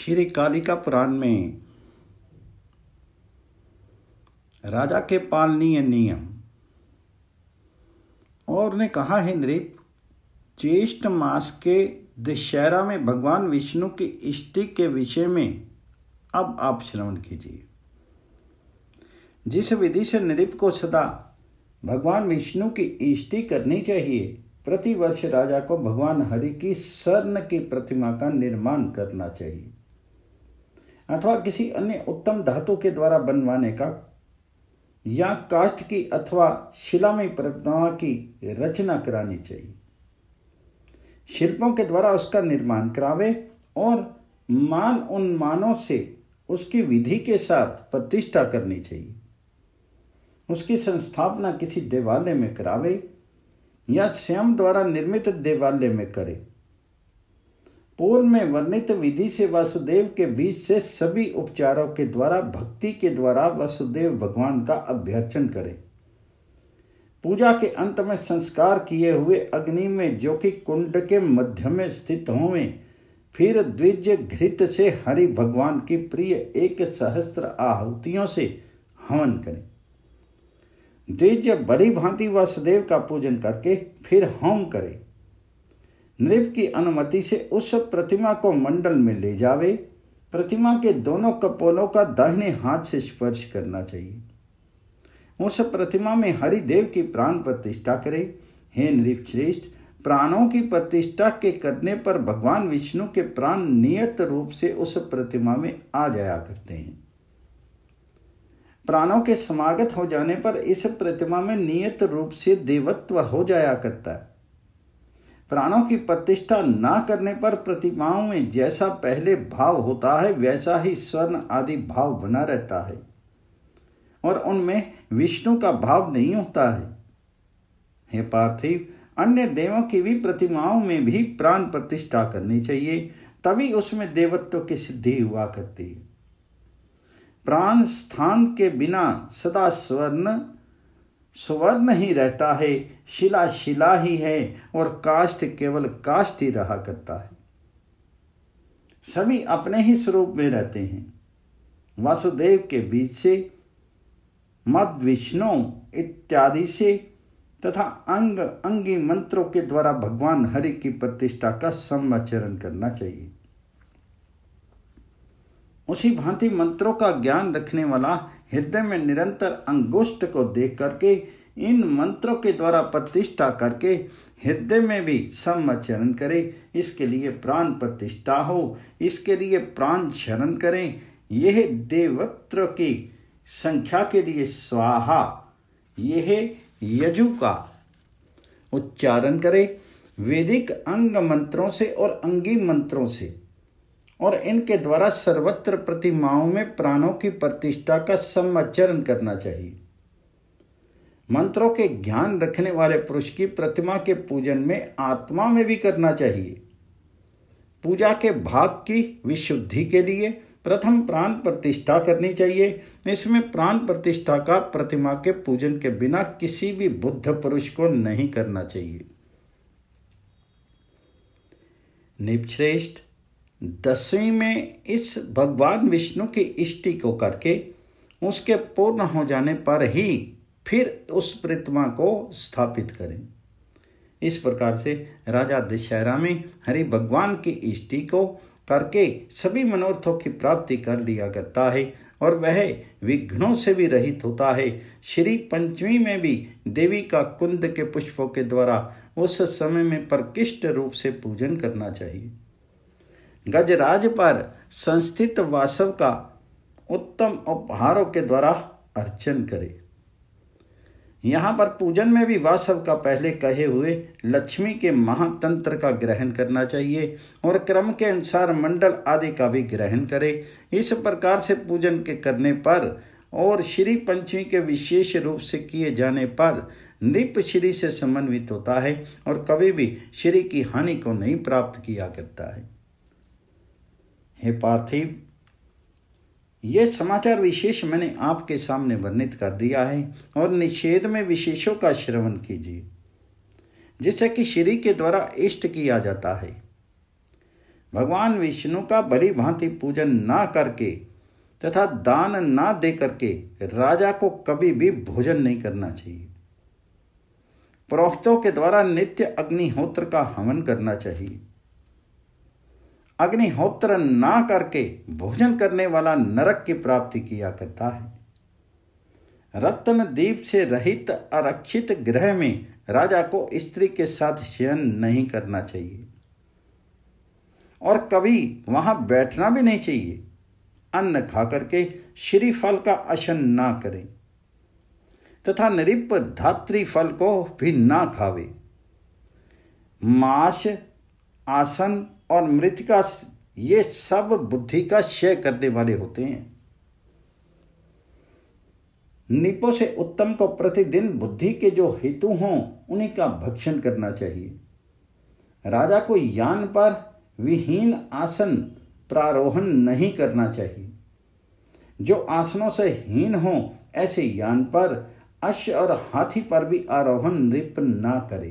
श्री कालिका पुराण में राजा के पालनीय नियम और ने कहा है नृप, ज्येष्ठ मास के दशहरा में भगवान विष्णु की इष्टि के विषय में अब आप श्रवण कीजिए। जिस विधि से नृप को सदा भगवान विष्णु की इष्टि करनी चाहिए, प्रतिवर्ष राजा को भगवान हरि की स्वर्ण की प्रतिमा का निर्माण करना चाहिए अथवा किसी अन्य उत्तम धातु के द्वारा बनवाने का या काष्ठ की अथवा शिलामय प्रतिमा की रचना करानी चाहिए। शिल्पों के द्वारा उसका निर्माण करावे और मान उन्मानों से उसकी विधि के साथ प्रतिष्ठा करनी चाहिए। उसकी संस्थापना किसी देवालय में करावे या स्वयं द्वारा निर्मित देवालय में करे। पूर्व में वर्णित विधि से वासुदेव के बीच से सभी उपचारों के द्वारा भक्ति के द्वारा वासुदेव भगवान का अभ्यर्चन करें। पूजा के अंत में संस्कार किए हुए अग्नि में जो कि कुंड के मध्य में स्थित होवे, फिर द्विज घृत से हरि भगवान की प्रिय 1,000 आहुतियों से हवन करें। द्विज बड़ी भांति वासुदेव का पूजन करके फिर होम करे। नृप की अनुमति से उस प्रतिमा को मंडल में ले जावे। प्रतिमा के दोनों कपोलों का दाहिने हाथ से स्पर्श करना चाहिए। उस प्रतिमा में हरिदेव की प्राण प्रतिष्ठा करे। हे नृप श्रेष्ठ, प्राणों की प्रतिष्ठा के करने पर भगवान विष्णु के प्राण नियत रूप से उस प्रतिमा में आ जाया करते हैं। प्राणों के समागत हो जाने पर इस प्रतिमा में नियत रूप से देवत्व हो जाया करता है। प्राणों की प्रतिष्ठा ना करने पर प्रतिमाओं में जैसा पहले भाव होता है वैसा ही स्वर्ण आदि भाव बना रहता है और उनमें विष्णु का भाव नहीं होता है। हे पार्थिव, अन्य देवों की भी प्रतिमाओं में भी प्राण प्रतिष्ठा करनी चाहिए, तभी उसमें देवत्व की सिद्धि हुआ करती है। प्राण स्थान के बिना सदा सुवर्ण ही रहता है, शिला शिला ही है और काष्ठ केवल काष्ठ ही रहा करता है। सभी अपने ही स्वरूप में रहते हैं। वासुदेव के बीच से, मद विष्णु इत्यादि से तथा अंग अंगी मंत्रों के द्वारा भगवान हरि की प्रतिष्ठा का समाचरण करना चाहिए। उसी भांति मंत्रों का ज्ञान रखने वाला हृदय में निरंतर अंगुष्ठ को देख करके इन मंत्रों के द्वारा प्रतिष्ठा करके हृदय में भी समाचरण करे। इसके लिए प्राण प्रतिष्ठा हो, इसके लिए प्राण शरण करें। यह देवत्र की संख्या के लिए स्वाहा, यह यजु का उच्चारण करे। वैदिक अंग मंत्रों से और अंगी मंत्रों से और इनके द्वारा सर्वत्र प्रतिमाओं में प्राणों की प्रतिष्ठा का समाचरण करना चाहिए। मंत्रों के ज्ञान रखने वाले पुरुष की प्रतिमा के पूजन में आत्मा में भी करना चाहिए। पूजा के भाग की विशुद्धि के लिए प्रथम प्राण प्रतिष्ठा करनी चाहिए। इसमें प्राण प्रतिष्ठा का प्रतिमा के पूजन के बिना किसी भी बुद्ध पुरुष को नहीं करना चाहिए। निपश्रेष्ठ, 10वीं में इस भगवान विष्णु की इष्टि को करके उसके पूर्ण हो जाने पर ही फिर उस प्रतिमा को स्थापित करें। इस प्रकार से राजा दशहरा में हरि भगवान की इष्टि को करके सभी मनोरथों की प्राप्ति कर लिया करता है और वह विघ्नों से भी रहित होता है। श्री पंचमी में भी देवी का कुंद के पुष्पों के द्वारा उस समय में प्रकृष्ट रूप से पूजन करना चाहिए। गजराज पर संस्थित वासव का उत्तम उपहारों के द्वारा अर्चन करे। यहाँ पर पूजन में भी वासव का पहले कहे हुए लक्ष्मी के महातंत्र का ग्रहण करना चाहिए और क्रम के अनुसार मंडल आदि का भी ग्रहण करे। इस प्रकार से पूजन के करने पर और श्री पंचमी के विशेष रूप से किए जाने पर नृप श्री से समन्वित होता है और कभी भी श्री की हानि को नहीं प्राप्त किया करता है। हे पार्थिव, ये समाचार विशेष मैंने आपके सामने वर्णित कर दिया है और निषेध में विशेषों का श्रवण कीजिए, जिससे कि श्री के द्वारा इष्ट किया जाता है। भगवान विष्णु का भली भांति पूजन ना करके तथा दान ना दे करके राजा को कभी भी भोजन नहीं करना चाहिए। पुरोहितों के द्वारा नित्य अग्निहोत्र का हवन करना चाहिए। अग्निहोत्र ना करके भोजन करने वाला नरक की प्राप्ति किया करता है। रत्न दीप से रहित आरक्षित गृह में राजा को स्त्री के साथ शयन नहीं करना चाहिए और कभी वहां बैठना भी नहीं चाहिए। अन्न खा करके श्रीफल का अशन ना करें तथा नृप धात्री फल को भी ना खावे। मांस, आसन और मृतिका ये सब बुद्धि का क्षय करने वाले होते हैं। निपो से उत्तम को प्रतिदिन बुद्धि के जो हेतु हों उन्हीं का भक्षण करना चाहिए। राजा को यान पर विहीन आसन प्रारोहण नहीं करना चाहिए। जो आसनों से हीन हो ऐसे यान पर अश्व और हाथी पर भी आरोहण नृप ना करे।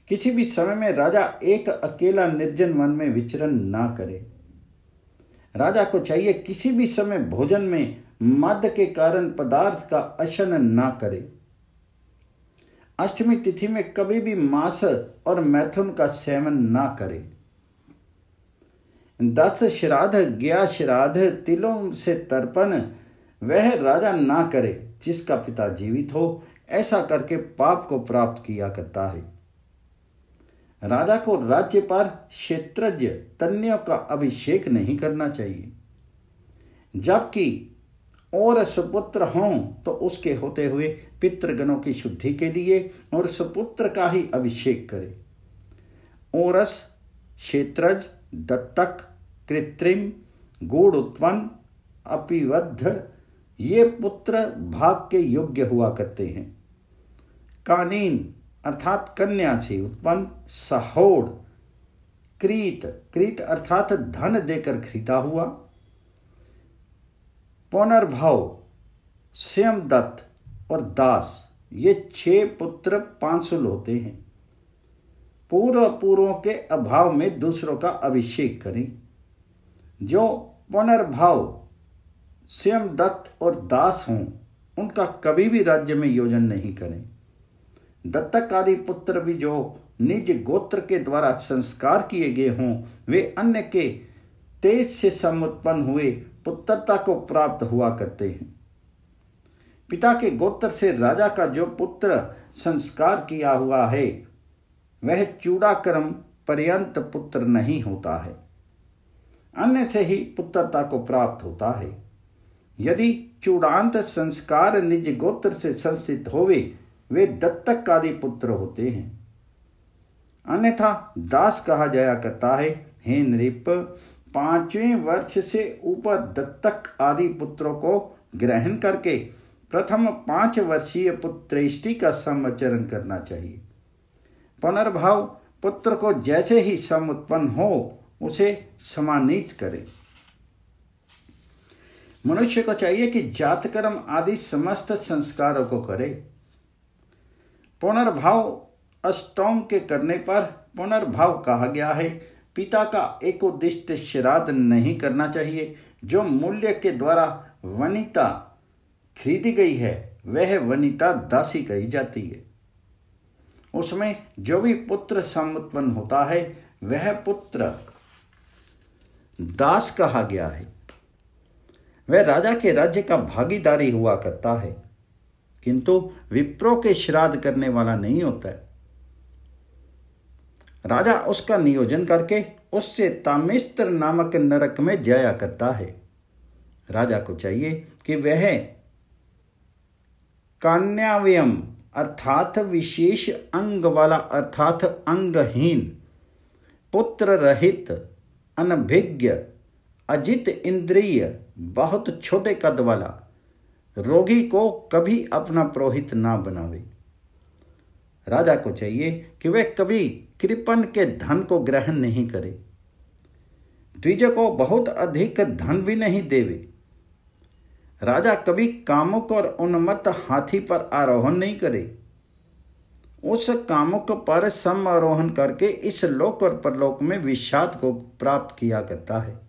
किसी भी समय में राजा एक अकेला निर्जन वन में विचरण ना करे। राजा को चाहिए किसी भी समय भोजन में मद के कारण पदार्थ का अशन ना करे। अष्टमी तिथि में कभी भी मांस और मैथुन का सेवन ना करे। 10 श्राद्ध, 11 श्राद्ध, तिलों से तर्पण वह राजा ना करे जिसका पिता जीवित हो। ऐसा करके पाप को प्राप्त किया करता है। राजा को राज्य पर क्षेत्रज्ञ तन्यों का अभिषेक नहीं करना चाहिए। जबकि और सुपुत्र हों तो उसके होते हुए पितृगणों की शुद्धि के लिए और सुपुत्र का ही अभिषेक करे। ओरस, क्षेत्रज, दत्तक, कृत्रिम, गूढ़ उत्पन्न, अपिवद्ध ये पुत्र भाग के योग्य हुआ करते हैं। कानीन अर्थात कन्या से उत्पन्न, सहोड़, क्रीत, क्रीत अर्थात धन देकर खरीदा हुआ, पुनर्भव, स्वयंदत्त और दास ये 6 पुत्र पांसुल होते हैं। पूर्वों के अभाव में दूसरों का अभिषेक करें। जो पुनर्भव, स्वयंदत्त और दास हों उनका कभी भी राज्य में योजन नहीं करें। दत्तक आदि पुत्र भी जो निज गोत्र के द्वारा संस्कार किए गए हों वे अन्य के तेज से समुत्पन्न हुए पुत्रता को प्राप्त हुआ करते हैं। पिता के गोत्र से राजा का जो पुत्र संस्कार किया हुआ है वह चूड़ाकर्म पर्यंत पुत्र नहीं होता है, अन्य से ही पुत्रता को प्राप्त होता है। यदि चूड़ांत संस्कार निज गोत्र से संस्थित होवे वे दत्तक आदि पुत्र होते हैं, अन्यथा दास कहा जाया करता है। हे नृप, 5वें वर्ष से ऊपर दत्तक आदि पुत्रों को ग्रहण करके प्रथम 5 वर्षीय पुत्रेष्टि का समाचरण करना चाहिए। पुनर्भाव पुत्र को जैसे ही सम उत्पन्न हो उसे सम्मानित करें। मनुष्य को चाहिए कि जातकर्म आदि समस्त संस्कारों को करे। पुनर्भाव अष्टोम के करने पर पुनर्भाव कहा गया है। पिता का एकोदिष्ट श्राद्ध नहीं करना चाहिए। जो मूल्य के द्वारा वनिता खरीदी गई है वह वनिता दासी कही जाती है। उसमें जो भी पुत्र समुत्पन्न होता है वह पुत्र दास कहा गया है। वह राजा के राज्य का भागीदारी हुआ करता है, किंतु विप्रों के श्राद्ध करने वाला नहीं होता है। राजा उसका नियोजन करके उससे तामिस्त्र नामक नरक में जाया करता है। राजा को चाहिए कि वह कान्याव्यम अर्थात विशेष अंग वाला अर्थात अंगहीन, पुत्र रहित, अनभिज्ञ, अजित इंद्रिय, बहुत छोटे कद वाला रोगी को कभी अपना पुरोहित ना बनावे। राजा को चाहिए कि वह कभी कृपण के धन को ग्रहण नहीं करे। द्विज को बहुत अधिक धन भी नहीं देवे। राजा कभी कामुक और उन्मत्त हाथी पर आरोहण नहीं करे। उस कामुक पर समारोहण करके इस लोक और परलोक में विषाद को प्राप्त किया करता है।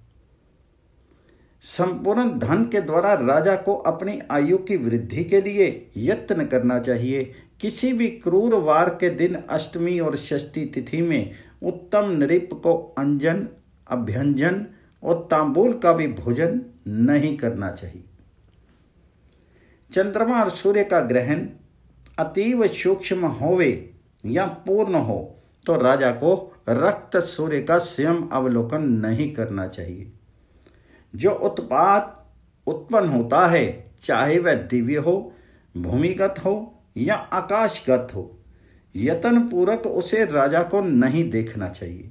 संपूर्ण धन के द्वारा राजा को अपनी आयु की वृद्धि के लिए यत्न करना चाहिए। किसी भी क्रूर वार के दिन अष्टमी और षष्ठी तिथि में उत्तम नृप को अंजन, अभ्यंजन और तांबूल का भी भोजन नहीं करना चाहिए। चंद्रमा और सूर्य का ग्रहण अतीव सूक्ष्म होवे या पूर्ण हो तो राजा को रक्त सूर्य का स्वयं अवलोकन नहीं करना चाहिए। जो उत्पात उत्पन्न होता है, चाहे वह दिव्य हो, भूमिगत हो या आकाशगत हो, यत्न पूर्वक उसे राजा को नहीं देखना चाहिए,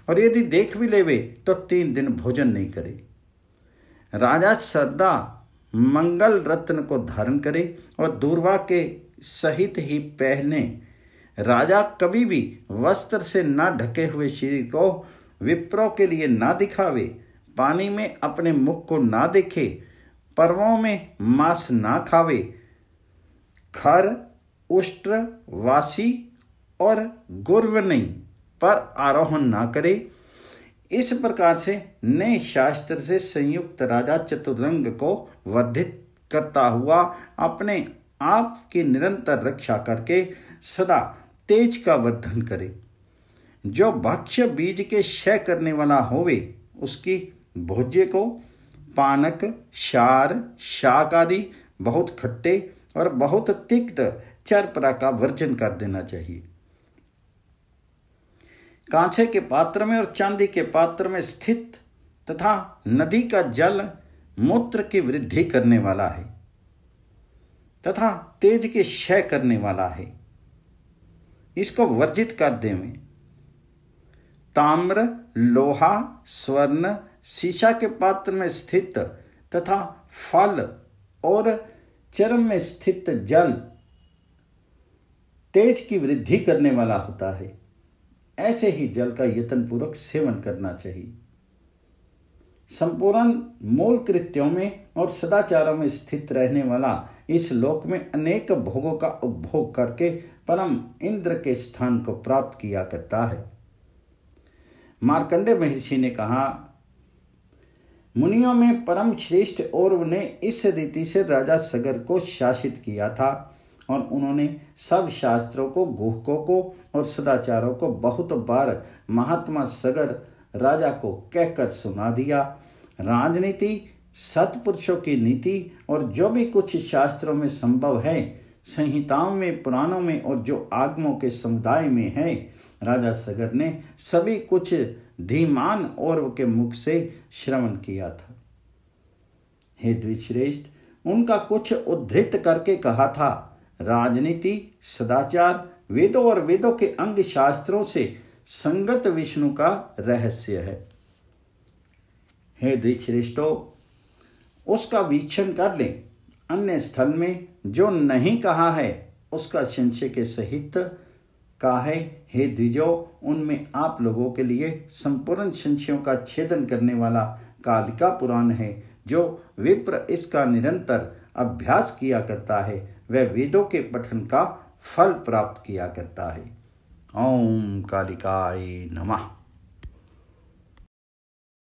और यदि देख भी लेवे तो 3 दिन भोजन नहीं करे। राजा सदा मंगल रत्न को धारण करे और दूर्वा के सहित ही पहने। राजा कभी भी वस्त्र से न ढके हुए शरीर को विप्रों के लिए ना दिखावे, पानी में अपने मुख को ना देखे, पर्वों में मांस ना खावे, खर, उष्ट्र, वासी और गुर्व नहीं पर आरोहण ना करे। इस प्रकार से नए शास्त्र से संयुक्त राजा चतुरंग को वर्धित करता हुआ अपने आप की निरंतर रक्षा करके सदा तेज का वर्धन करे। जो भक्ष्य बीज के क्षय करने वाला होवे उसकी भोज्य को पानक, क्षार, शाक आदि बहुत खट्टे और बहुत तिक्त चरपरा का वर्जन कर देना चाहिए। कांचे के पात्र में और चांदी के पात्र में स्थित तथा नदी का जल मूत्र की वृद्धि करने वाला है तथा तेज के क्षय करने वाला है, इसको वर्जित कर देवें। ताम्र, लोहा, स्वर्ण, शीशा के पात्र में स्थित तथा फल और चर्म में स्थित जल तेज की वृद्धि करने वाला होता है। ऐसे ही जल का यत्नपूर्वक सेवन करना चाहिए। संपूर्ण मूल कृत्यों में और सदाचारों में स्थित रहने वाला इस लोक में अनेक भोगों का उपभोग करके परम इंद्र के स्थान को प्राप्त किया करता है। मार्कंडेय महर्षि ने कहा, मुनियों में परम श्रेष्ठ और ने इस रीति से राजा सगर को शासित किया था और उन्होंने सब शास्त्रों को, गुहकों को और सदाचारों को बहुत बार महात्मा सगर राजा को कहकर सुना दिया। राजनीति, सत्पुरुषों की नीति और जो भी कुछ शास्त्रों में संभव है, संहिताओं में, पुराणों में और जो आगमों के समुदाय में है, राजा सगर ने सभी कुछ धीमान और के मुख से श्रवण किया था। हे द्विश्रेष्ठ, उनका कुछ उद्धृत करके कहा था, राजनीति, सदाचार, वेदों और वेदों के अंग शास्त्रों से संगत विष्णु का रहस्य है। हे द्विश्रेष्ठो, उसका वीक्षण कर ले। अन्य स्थल में जो नहीं कहा है उसका संशय के सहित कहा है। हे द्विजो, उनमें आप लोगों के लिए संपूर्ण संशयों का छेदन करने वाला कालिका पुराण है। जो विप्र इसका निरंतर अभ्यास किया करता है वह वेदों के पठन का फल प्राप्त किया करता है। ओम कालिकाय नमः।